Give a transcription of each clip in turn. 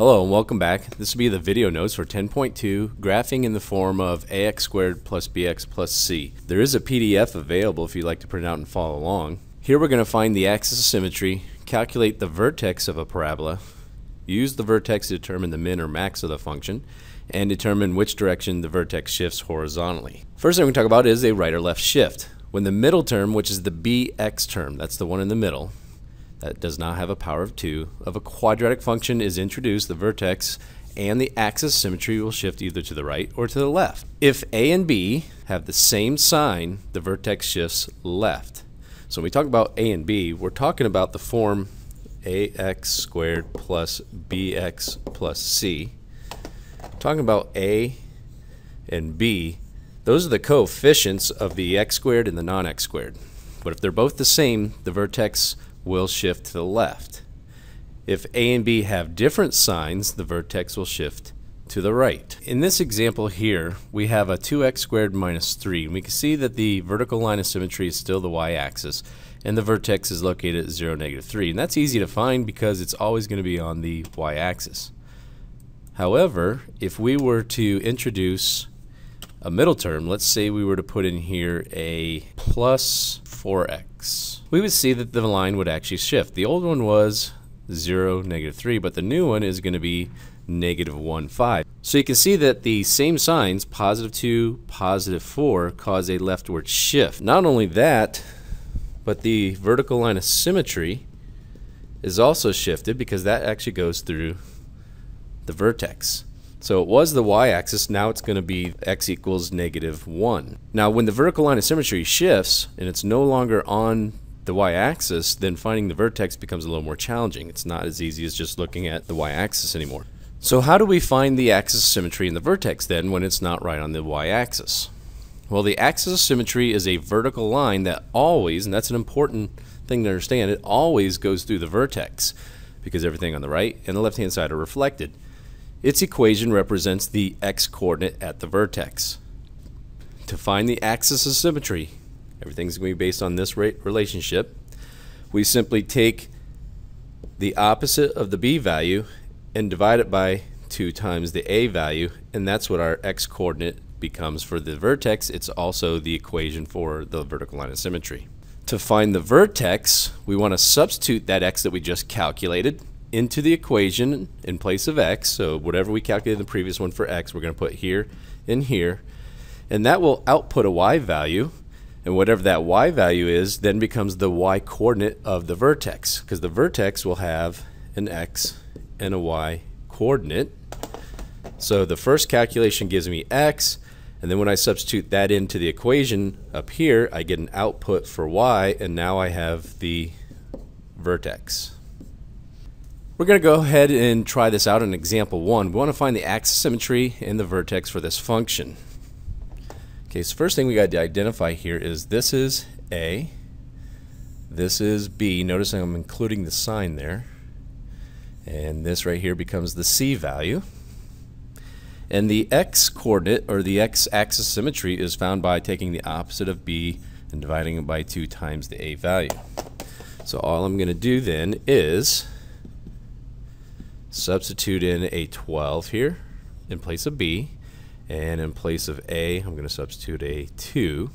Hello and welcome back. This will be the video notes for 10.2, graphing in the form of ax squared plus bx plus c. There is a PDF available if you'd like to print out and follow along. Here we're going to find the axis of symmetry, calculate the vertex of a parabola, use the vertex to determine the min or max of the function, and determine which direction the vertex shifts horizontally. First thing we're going to talk about is a right or left shift. When the middle term, which is the bx term, that's the one in the middle, that does not have a power of 2, of a quadratic function is introduced, the vertex and the axis symmetry will shift either to the right or to the left. If a and b have the same sign, the vertex shifts left. So when we talk about a and b, we're talking about the form ax squared plus bx plus c. Talking about a and b, those are the coefficients of the x squared and the non-x squared. But if they're both the same, the vertex will shift to the left. If a and b have different signs, the vertex will shift to the right. In this example here, we have a 2x squared minus 3. And we can see that the vertical line of symmetry is still the y-axis, and the vertex is located at 0, negative 3. And that's easy to find because it's always going to be on the y-axis. However, if we were to introduce a middle term, let's say we were to put in here a plus 4x, we would see that the line would actually shift. The old one was 0, negative 3, but the new one is going to be negative 1, 5. So you can see that the same signs, positive 2, positive 4, cause a leftward shift. Not only that, but the vertical line of symmetry is also shifted because that actually goes through the vertex. So it was the y-axis, now it's going to be x equals negative 1. Now when the vertical line of symmetry shifts and it's no longer on the y-axis, then finding the vertex becomes a little more challenging. It's not as easy as just looking at the y-axis anymore. So how do we find the axis of symmetry in the vertex then when it's not right on the y-axis? Well, the axis of symmetry is a vertical line that always, and that's an important thing to understand, it always goes through the vertex because everything on the right and the left-hand side are reflected. Its equation represents the x-coordinate at the vertex. To find the axis of symmetry, everything's going to be based on this relationship. We simply take the opposite of the b value and divide it by 2 times the a value, and that's what our x-coordinate becomes for the vertex. It's also the equation for the vertical line of symmetry. To find the vertex, we want to substitute that x that we just calculated into the equation in place of x. So whatever we calculated in the previous one for x, we're going to put here and here, and that will output a y value, and whatever that y value is then becomes the y coordinate of the vertex, because the vertex will have an x and a y coordinate. So the first calculation gives me x, and then when I substitute that into the equation up here, I get an output for y, and now I have the vertex. We're going to go ahead and try this out in example 1. We want to find the axis symmetry and the vertex for this function. Okay, so first thing we got to identify here is this is a, this is b. Notice I'm including the sign there. And this right here becomes the c value. And the x coordinate, or the x-axis symmetry, is found by taking the opposite of b and dividing it by 2 times the a value. So all I'm going to do then is substitute in a 12 here in place of b, and in place of a I'm going to substitute a 2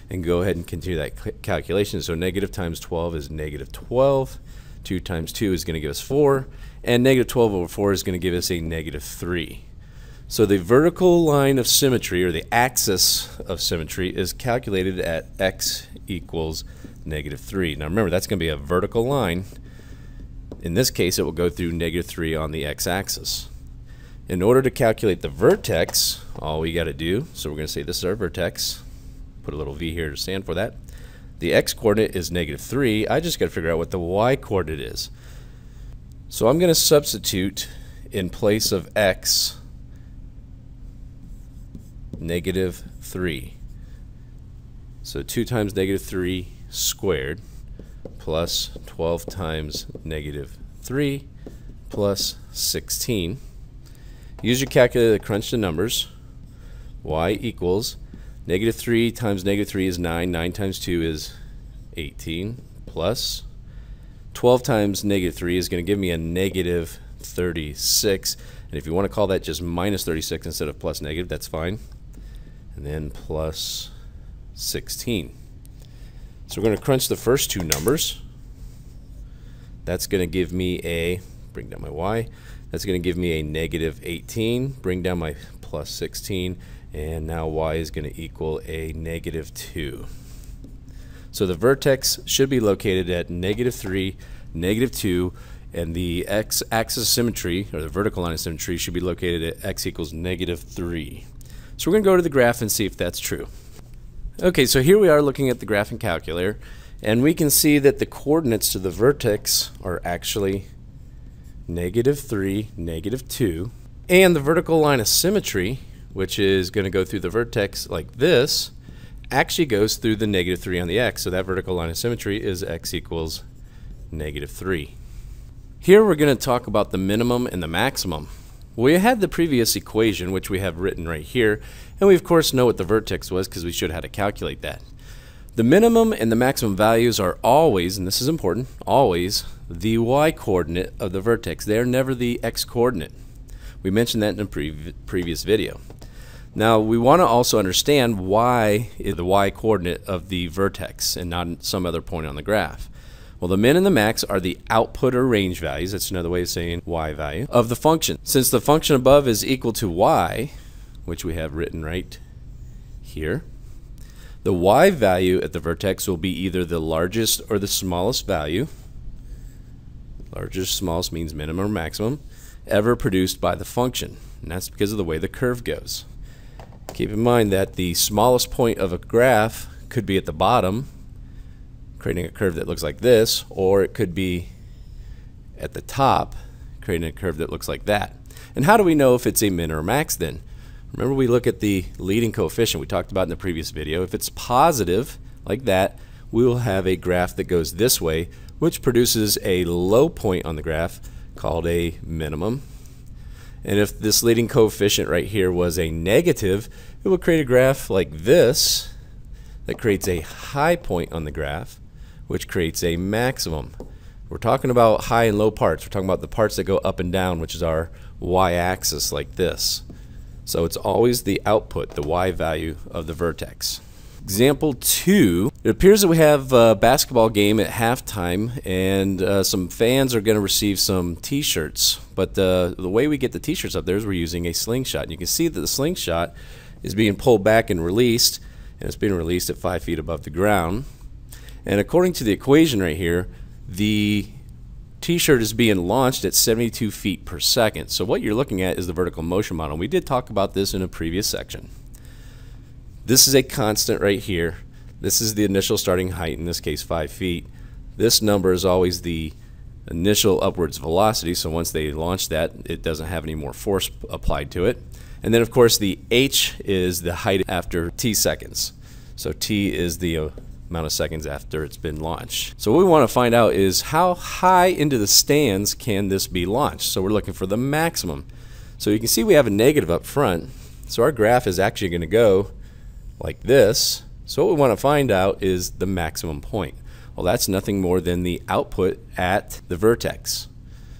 and go ahead and continue that calculation. So negative times 12 is negative 12, 2 times 2 is going to give us 4, and negative 12 over 4 is going to give us a negative 3. So the vertical line of symmetry, or the axis of symmetry, is calculated at x equals negative 3. Now remember, that's going to be a vertical line. In this case, it will go through negative 3 on the x-axis. In order to calculate the vertex, all we got to do, so we're going to say this is our vertex, put a little v here to stand for that. The x-coordinate is negative 3. I just got to figure out what the y-coordinate is. So I'm going to substitute in place of x negative 3. So 2 times negative 3 squared plus 12 times negative 3 plus 16. Use your calculator to crunch the numbers. Y equals negative 3 times negative 3 is 9. 9 times 2 is 18 plus 12 times negative 3 is going to give me a negative 36. And if you want to call that just minus 36 instead of plus negative, that's fine. And then plus 16. So we're going to crunch the first two numbers. That's going to give me a, bring down my y, that's going to give me a negative 18, bring down my plus 16, and now y is going to equal a negative 2. So the vertex should be located at negative 3, negative 2, and the x-axis symmetry, or the vertical line of symmetry, should be located at x equals negative 3. So we're going to go to the graph and see if that's true. Okay, so here we are looking at the graphing calculator, and we can see that the coordinates to the vertex are actually negative 3, negative 2, and the vertical line of symmetry, which is going to go through the vertex like this, actually goes through the negative 3 on the x, so that vertical line of symmetry is x equals negative 3. Here we're going to talk about the minimum and the maximum. We had the previous equation, which we have written right here, and we of course know what the vertex was because we showed how to calculate that. The minimum and the maximum values are always, and this is important, always the y-coordinate of the vertex. They are never the x-coordinate. We mentioned that in a previous video. Now we want to also understand why is the y-coordinate of the vertex and not some other point on the graph. Well, the min and the max are the output or range values, that's another way of saying y value, of the function. Since the function above is equal to y, which we have written right here, the y value at the vertex will be either the largest or the smallest value, largest, smallest means minimum or maximum, ever produced by the function. And that's because of the way the curve goes. Keep in mind that the smallest point of a graph could be at the bottom, creating a curve that looks like this, or it could be at the top, creating a curve that looks like that. And how do we know if it's a min or a max then? Remember, we look at the leading coefficient we talked about in the previous video. If it's positive, like that, we will have a graph that goes this way, which produces a low point on the graph called a minimum. And if this leading coefficient right here was a negative, it will create a graph like this that creates a high point on the graph, which creates a maximum. We're talking about high and low parts. We're talking about the parts that go up and down, which is our y-axis like this. So it's always the output, the y value of the vertex. Example 2, it appears that we have a basketball game at halftime, and some fans are going to receive some t-shirts. But the way we get the t-shirts up there is we're using a slingshot. And you can see that the slingshot is being pulled back and released, and it's being released at 5 feet above the ground. And according to the equation right here, the t-shirt is being launched at 72 feet per second. So what you're looking at is the vertical motion model. We did talk about this in a previous section. This is a constant right here. This is the initial starting height, in this case 5 feet. This number is always the initial upwards velocity, so once they launch that, it doesn't have any more force applied to it. And then of course the h is the height after t seconds. So t is the amount of seconds after it's been launched. So what we want to find out is how high into the stands can this be launched. So we're looking for the maximum. So you can see we have a negative up front. So our graph is actually going to go like this. So what we want to find out is the maximum point. Well, that's nothing more than the output at the vertex.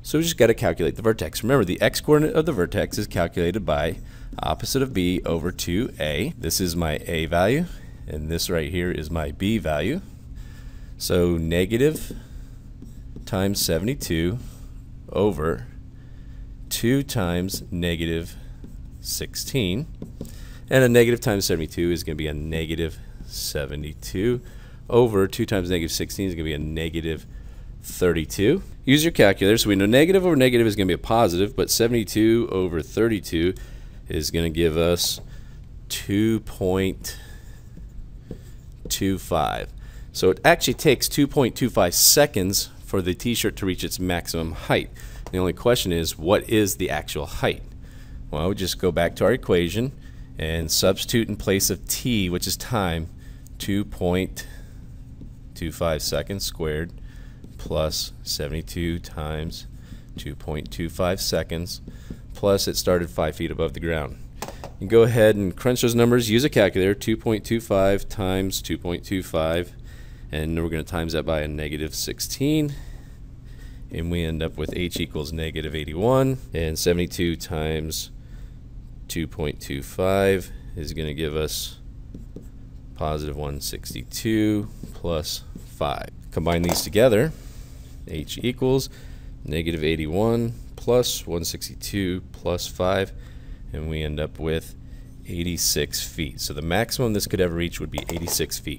So we just got to calculate the vertex. Remember, the x-coordinate of the vertex is calculated by opposite of b over 2a. This is my a value, and this right here is my b value. So negative times 72 over 2 times negative 16. And a negative times 72 is going to be a negative 72 over 2 times negative 16 is going to be a negative 32. Use your calculator. So we know negative over negative is going to be a positive, but 72 over 32 is going to give us 2.25. So it actually takes 2.25 seconds for the t-shirt to reach its maximum height. The only question is, what is the actual height? Well, we just go back to our equation and substitute in place of t, which is time, 2.25 seconds squared plus 72 times 2.25 seconds plus it started 5 feet above the ground. You can go ahead and crunch those numbers, use a calculator, 2.25 times 2.25, and we're going to times that by a negative 16, and we end up with h equals negative 81, and 72 times 2.25 is going to give us positive 162 plus 5. Combine these together, h equals negative 81 plus 162 plus 5, and we end up with 86 feet. So the maximum this could ever reach would be 86 feet.